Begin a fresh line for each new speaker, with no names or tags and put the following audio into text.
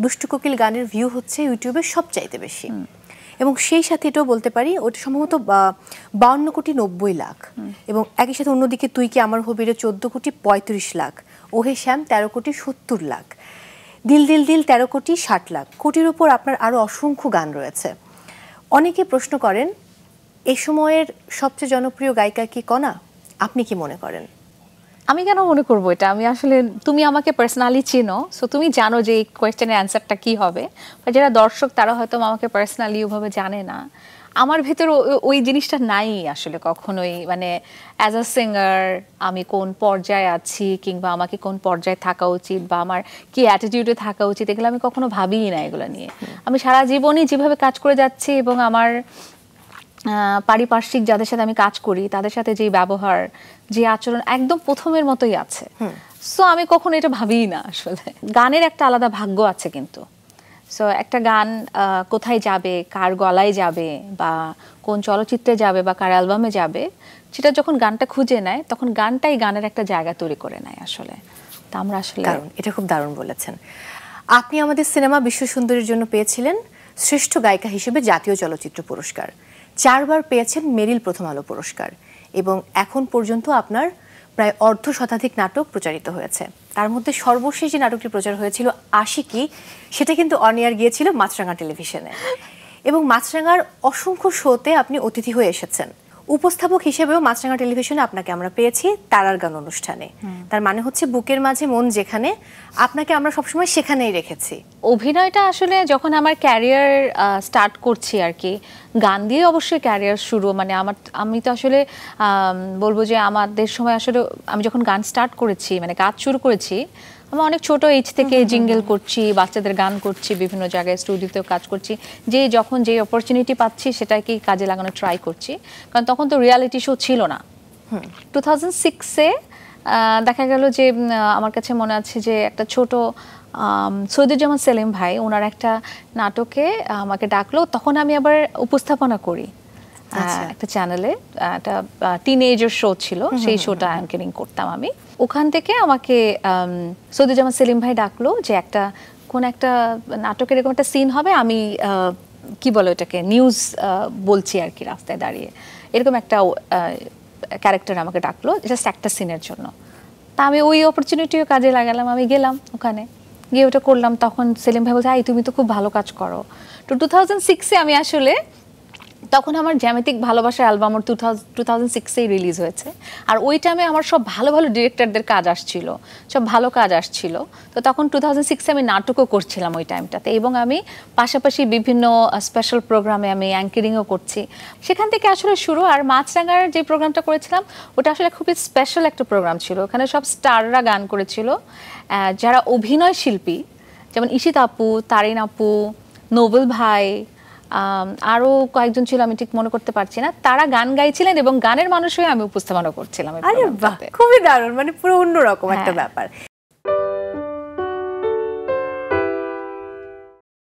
দুষ্টু কোকিল গানের ভিউ হচ্ছে ইউটিউবে সবচাইতে বেশি, এবং সেই সাথে এটাও বলতে পারি ওটা সম্ভবত 52,90,00,000, এবং একই সাথে অন্যদিকে তুই কি আমার হবিরে 14,35,00,000, ওহে শ্যাম 13,70,00,000, দিল দিল দিল 13,60,00,000, কোটির উপর আপনার আরও অসংখ্য গান রয়েছে। অনেকে প্রশ্ন করেন এই সময়ের সবচেয়ে জনপ্রিয় গায়িকা কি কণা? আপনি কি মনে করেন?
আমি কেন মনে করবো এটা? আমি আসলে, তুমি আমাকে পার্সোনালি চিনো, সো তুমি জানো যে এই কোয়েশ্চেনের অ্যান্সারটা কি হবে। বা যারা দর্শক তারা হয়তো আমাকে পার্সোনালি ওভাবে জানে না। আমার ভেতর ওই জিনিসটা নাই আসলে কখনোই, মানে অ্যাজ আ সিঙ্গার আমি কোন পর্যায়ে আছি কিংবা আমাকে কোন পর্যায়ে থাকা উচিত বা আমার কি অ্যাটিটিউডে থাকা উচিত, এগুলো আমি কখনো ভাবিই না এগুলো নিয়ে। আমি সারা জীবনই যেভাবে কাজ করে যাচ্ছি এবং আমার পারিপার্শ্বিক যাদের সাথে আমি কাজ করি তাদের সাথে যে ব্যবহার, যে আচরণ একদম প্রথমের মতোই আছে। সো আমি কখনো এটা ভাবিই না আসলে। গানের একটা আলাদা ভাগ্য আছে কিন্তু। সো একটা গান কোথায় যাবে, কার গলায় যাবে বা কোন চলচ্চিত্রে যাবে বা কার অ্যালবামে যাবে, সেটা যখন গানটা খুঁজে নেয় তখন গানটাই গানের একটা জায়গা তৈরি করে নেয় আসলে। তা আমরা আসলে,
এটা খুব দারুণ বলেছেন। আপনি আমাদের সিনেমা বিশ্ব সুন্দরীর জন্য পেয়েছিলেন শ্রেষ্ঠ গায়িকা হিসেবে জাতীয় চলচ্চিত্র পুরস্কার, 4 বার পেয়েছেন মেরিল প্রথম আলো পুরস্কার, এবং এখন পর্যন্ত আপনার প্রায় অর্ধশতাধিক নাটক প্রচারিত হয়েছে। তার মধ্যে সর্বশেষ যে নাটকটি প্রচার হয়েছিল আশিকি, সেটা কিন্তু অন এয়ার গিয়েছিল মাছরাঙা টেলিভিশনে, এবং মাছরাঙার অসংখ্য শোতে আপনি অতিথি হয়ে এসেছেন। উপস্থাপক হিসেবেও মাছরাঙা টেলিভিশনে আপনাকে আমরা পেয়েছি তারার গান অনুষ্ঠানে। তার মানে হচ্ছে বুকের মাঝে মন যেখানে, আপনাকে আমরা সবসময় সেখানেই রেখেছি।
অভিনয়টা আসলে যখন আমার ক্যারিয়ার স্টার্ট করছি আর কি, গান দিয়ে অবশ্যই ক্যারিয়ার শুরু। মানে আমি তো আসলে বলবো যে আমাদের সময় আসলে আমি যখন গান স্টার্ট করেছি, মানে কাজ শুরু করেছি, আমি অনেক ছোট এজ থেকে জিঙ্গেল করছি, বাচ্চাদের গান করছি, বিভিন্ন জায়গায় স্টুডিওতেও কাজ করছি, যে যখন যে অপরচুনিটি পাচ্ছি সেটাকে কাজে লাগানো ট্রাই করছি। কারণ তখন তো রিয়ালিটি শো ছিল না। 2006-এ দেখা গেল যে আমার কাছে মনে আছে যে একটা ছোট সৈয়দুজ্জামান সেলিম ভাই ওনার একটা নাটকে আমাকে ডাকলো, তখন আমি আবার উপস্থাপনা করি একটা চ্যানেলে, একটা টিনেজার শো ছিল, সেই শোটা অ্যাঙ্কারিং করতাম আমি। ওখান থেকে আমাকে সৈয়দুজ্জামান সেলিম ভাই ডাকলো যে কোন একটা নাটকের এরকম একটা সিন হবে, আমি কি বলে ওটাকে, নিউজ বলছি আর কি রাস্তায় দাঁড়িয়ে, এরকম একটা ক্যারেক্টার আমাকে ডাকলো জাস্ট একটা সিনের জন্য। তা আমি ওই অপরচুনিটিও কাজে লাগালাম, আমি গেলাম ওখানে, গিয়ে ওটা করলাম। তখন সেলিম ভাই বলছে, তুমি তো খুব ভালো কাজ করো। তো 2006-এ আমি আসলে, তখন আমার জ্যামিতিক ভালোবাসা অ্যালবাম 2006-এই রিলিজ হয়েছে, আর ওই টাইমে আমার সব ভালো ভালো ডিরেক্টরদের কাজ আসছিল, সব ভালো কাজ আসছিল। তো তখন 2006-এ আমি নাটকও করছিলাম ওই টাইমটাতে, এবং আমি পাশাপাশি বিভিন্ন স্পেশাল প্রোগ্রামে আমি অ্যাঙ্কারিংও করছি। সেখান থেকে আসলে শুরু। আর মাছরাঙার যে প্রোগ্রামটা করেছিলাম ওটা আসলে খুবই স্পেশাল একটা প্রোগ্রাম ছিল। ওখানে সব স্টাররা গান করেছিল, যারা অভিনয় শিল্পী, যেমন ঈশিত আপু, তারিন আপু, নোবেল ভাই, আরো কয়েকজন ছিল, আমি ঠিক মনে করতে পারছি না। তারা গান গাইছিলেন এবং গানের মানুষ হয়ে আমি উপস্থাপনা করছিলাম।
আরে বাহ, খুবই দারুণ, মানে পুরো অন্যরকম একটা ব্যাপার।